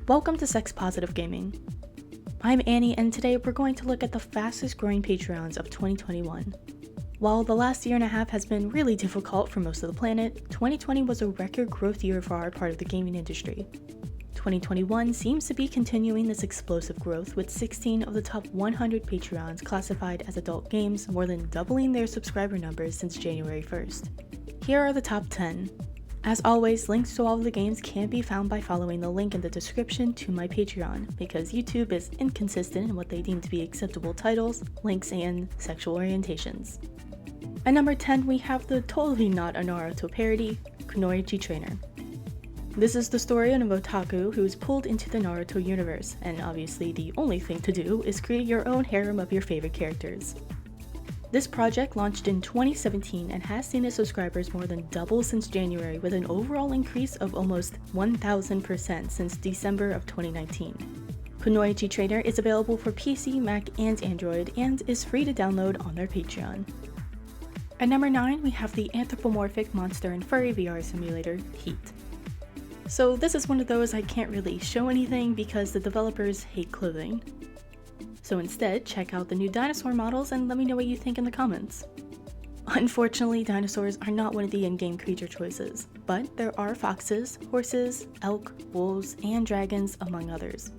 Welcome to Sex Positive Gaming. I'm Annie, and today we're going to look at the fastest growing Patreons of 2021. While the last year and a half has been really difficult for most of the planet, 2020 was a record growth year for our part of the gaming industry. 2021 seems to be continuing this explosive growth, with 16 of the top 100 Patreons classified as adult games, more than doubling their subscriber numbers since January 1st. Here are the top 10. As always, links to all of the games can be found by following the link in the description to my Patreon, because YouTube is inconsistent in what they deem to be acceptable titles, links, and sexual orientations. At number 10, we have the totally not a Naruto parody, Kunoichi Trainer. This is the story of an otaku who is pulled into the Naruto universe, and obviously the only thing to do is create your own harem of your favorite characters. This project launched in 2017 and has seen its subscribers more than double since January, with an overall increase of almost 1,000% since December of 2019. Kunoichi Trainer is available for PC, Mac, and Android, and is free to download on their Patreon. At number 9, we have the anthropomorphic monster and furry VR simulator, Heat. So this is one of those I can't really show anything because the developers hate clothing. So instead, check out the new dinosaur models and let me know what you think in the comments. Unfortunately, dinosaurs are not one of the in-game creature choices, but there are foxes, horses, elk, wolves, and dragons, among others.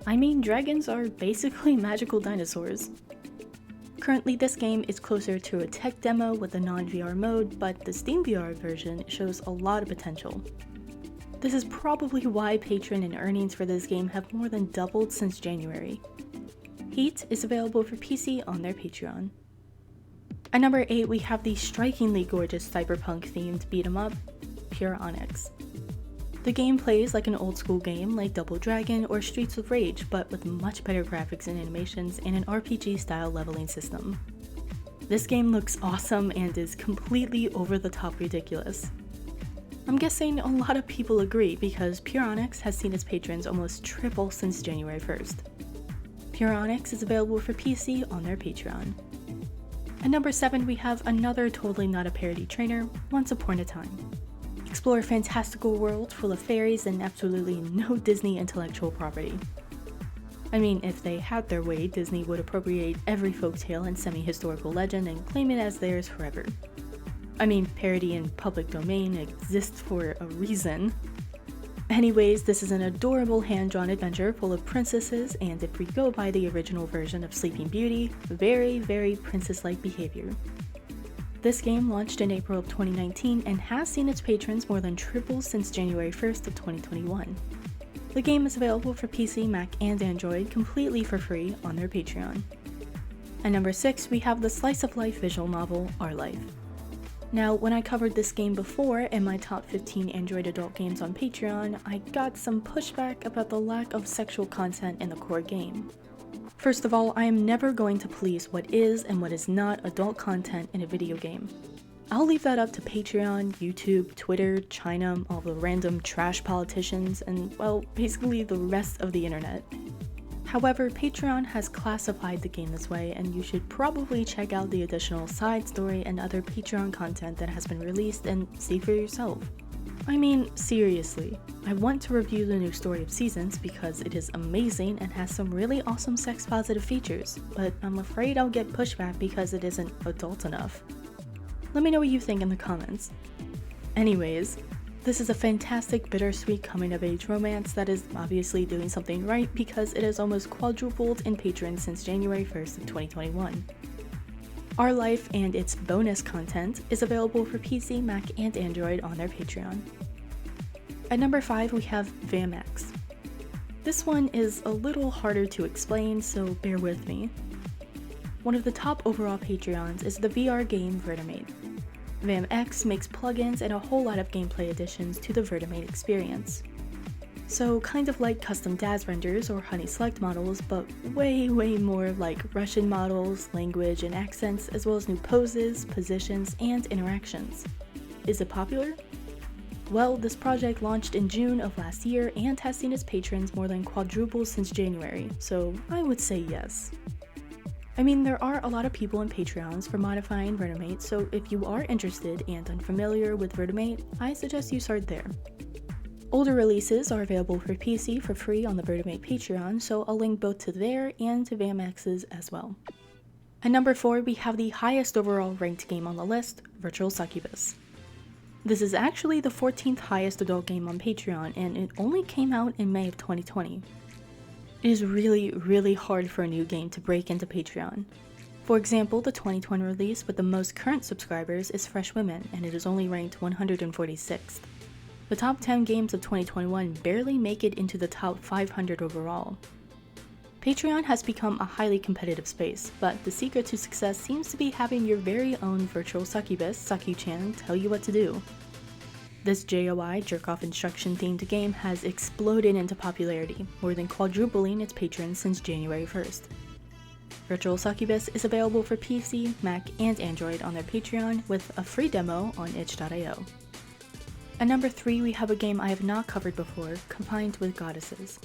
I mean, dragons are basically magical dinosaurs. Currently, this game is closer to a tech demo with a non-VR mode, but the Steam VR version shows a lot of potential. This is probably why Patreon and earnings for this game have more than doubled since January. Heat is available for PC on their Patreon. At number 8, we have the strikingly gorgeous cyberpunk-themed beat-em-up, Pure Onyx. The game plays like an old-school game like Double Dragon or Streets of Rage, but with much better graphics and animations and an RPG-style leveling system. This game looks awesome and is completely over-the-top ridiculous. I'm guessing a lot of people agree because Pure Onyx has seen its patrons almost triple since January 1st. Pure Onyx is available for PC on their Patreon. At number 7, we have another totally not a parody trainer, Once Upon a Time. Explore a fantastical world full of fairies and absolutely no Disney intellectual property. I mean, if they had their way, Disney would appropriate every folktale and semi-historical legend and claim it as theirs forever. I mean, parody in public domain exists for a reason. Anyways, this is an adorable hand-drawn adventure full of princesses, and if we go by the original version of Sleeping Beauty, very, very princess-like behavior. This game launched in April of 2019 and has seen its patrons more than triple since January 1st of 2021. The game is available for PC, Mac, and Android completely for free on their Patreon. At number 6, we have the slice-of-life visual novel, Our Life. Now, when I covered this game before in my top 15 Android adult games on Patreon, I got some pushback about the lack of sexual content in the core game. First of all, I am never going to police what is and what is not adult content in a video game. I'll leave that up to Patreon, YouTube, Twitter, China, all the random trash politicians, and, well, basically the rest of the internet. However, Patreon has classified the game this way, and you should probably check out the additional side story and other Patreon content that has been released and see for yourself. I mean, seriously, I want to review the new Story of Seasons because it is amazing and has some really awesome sex-positive features, but I'm afraid I'll get pushback because it isn't adult enough. Let me know what you think in the comments. Anyways, this is a fantastic bittersweet coming-of-age romance that is obviously doing something right because it has almost quadrupled in patrons since January 1st of 2021. Our Life and its bonus content is available for PC, Mac, and Android on their Patreon. At number 5, we have VAMX. This one is a little harder to explain, so bear with me. One of the top overall Patreons is the VR game Vertimate. VAMX makes plugins and a whole lot of gameplay additions to the Vertimate experience. So kind of like custom DAZ renders or Honey Select models, but way more like Russian models, language, and accents, as well as new poses, positions, and interactions. Is it popular? Well, this project launched in June of last year and has seen its patrons more than quadruple since January, so I would say yes. I mean, there are a lot of people in Patreons for modifying Vertimate, so if you are interested and unfamiliar with Vertimate, I suggest you start there. Older releases are available for PC for free on the Vertimate Patreon, so I'll link both to there and to VMX's as well. At number 4, we have the highest overall ranked game on the list, Virtual Succubus. This is actually the 14th highest adult game on Patreon, and it only came out in May of 2020. It is really hard for a new game to break into Patreon. For example, the 2020 release with the most current subscribers is Fresh Women, and it is only ranked 146th. The top 10 games of 2021 barely make it into the top 500 overall. Patreon has become a highly competitive space, but the secret to success seems to be having your very own virtual succubus, Succu-chan, tell you what to do. This JOI, jerk-off instruction themed game has exploded into popularity, more than quadrupling its patrons since January 1st. Virtual Succubus is available for PC, Mac, and Android on their Patreon with a free demo on itch.io. At number 3, we have a game I have not covered before, Confined with Goddesses.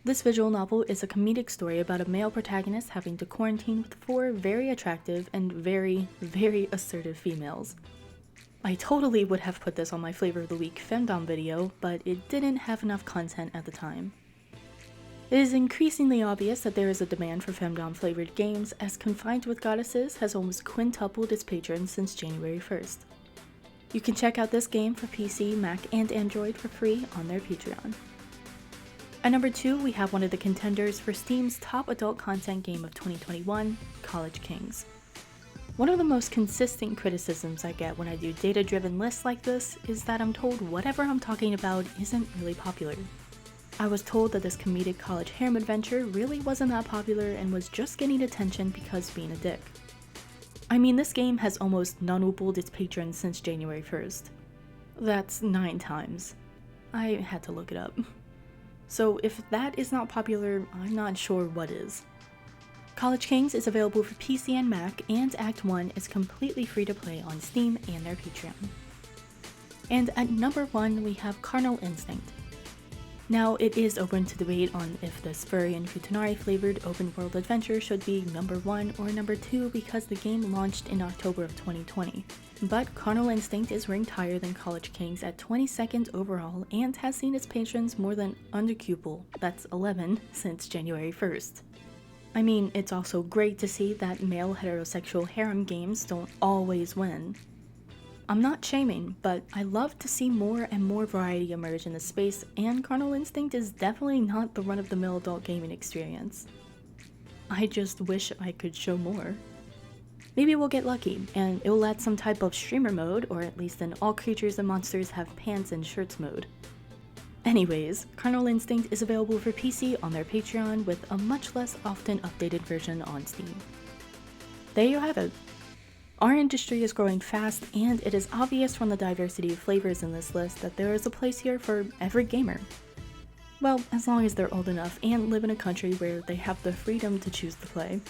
This visual novel is a comedic story about a male protagonist having to quarantine with 4 very attractive and very assertive females. I totally would have put this on my Flavor of the Week Femdom video, but it didn't have enough content at the time. It is increasingly obvious that there is a demand for Femdom flavored games, as Confined with Goddesses has almost quintupled its patrons since January 1st. You can check out this game for PC, Mac, and Android for free on their Patreon. At number 2, we have one of the contenders for Steam's top adult content game of 2021, College Kings. One of the most consistent criticisms I get when I do data-driven lists like this is that I'm told whatever I'm talking about isn't really popular. I was told that this comedic college harem adventure really wasn't that popular and was just getting attention because being a dick. I mean, this game has almost non-whooped its patrons since January 1st. That's 9 times. I had to look it up. So if that is not popular, I'm not sure what is. College Kings is available for PC and Mac, and Act 1 is completely free to play on Steam and their Patreon. And at number 1, we have Carnal Instinct. Now, it is open to debate on if this furry and futanari flavored open world adventure should be number 1 or number 2 because the game launched in October of 2020. But Carnal Instinct is ranked higher than College Kings at 22nd overall and has seen its patrons more than underquuple, that's 11, since January 1st. I mean, it's also great to see that male heterosexual harem games don't always win. I'm not shaming, but I love to see more and more variety emerge in the space, and Carnal Instinct is definitely not the run-of-the-mill adult gaming experience. I just wish I could show more. Maybe we'll get lucky, and it will add some type of streamer mode, or at least an all creatures and monsters have pants and shirts mode. Anyways, Carnal Instinct is available for PC on their Patreon with a much less often updated version on Steam. There you have it. Our industry is growing fast, and it is obvious from the diversity of flavors in this list that there is a place here for every gamer. Well, as long as they're old enough and live in a country where they have the freedom to choose to play.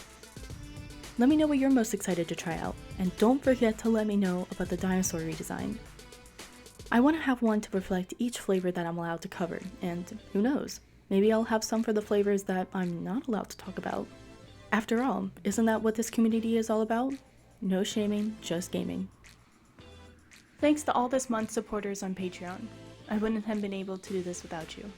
Let me know what you're most excited to try out, and don't forget to let me know about the dinosaur redesign. I want to have one to reflect each flavor that I'm allowed to cover, and who knows, maybe I'll have some for the flavors that I'm not allowed to talk about. After all, isn't that what this community is all about? No shaming, just gaming. Thanks to all this month's supporters on Patreon. I wouldn't have been able to do this without you.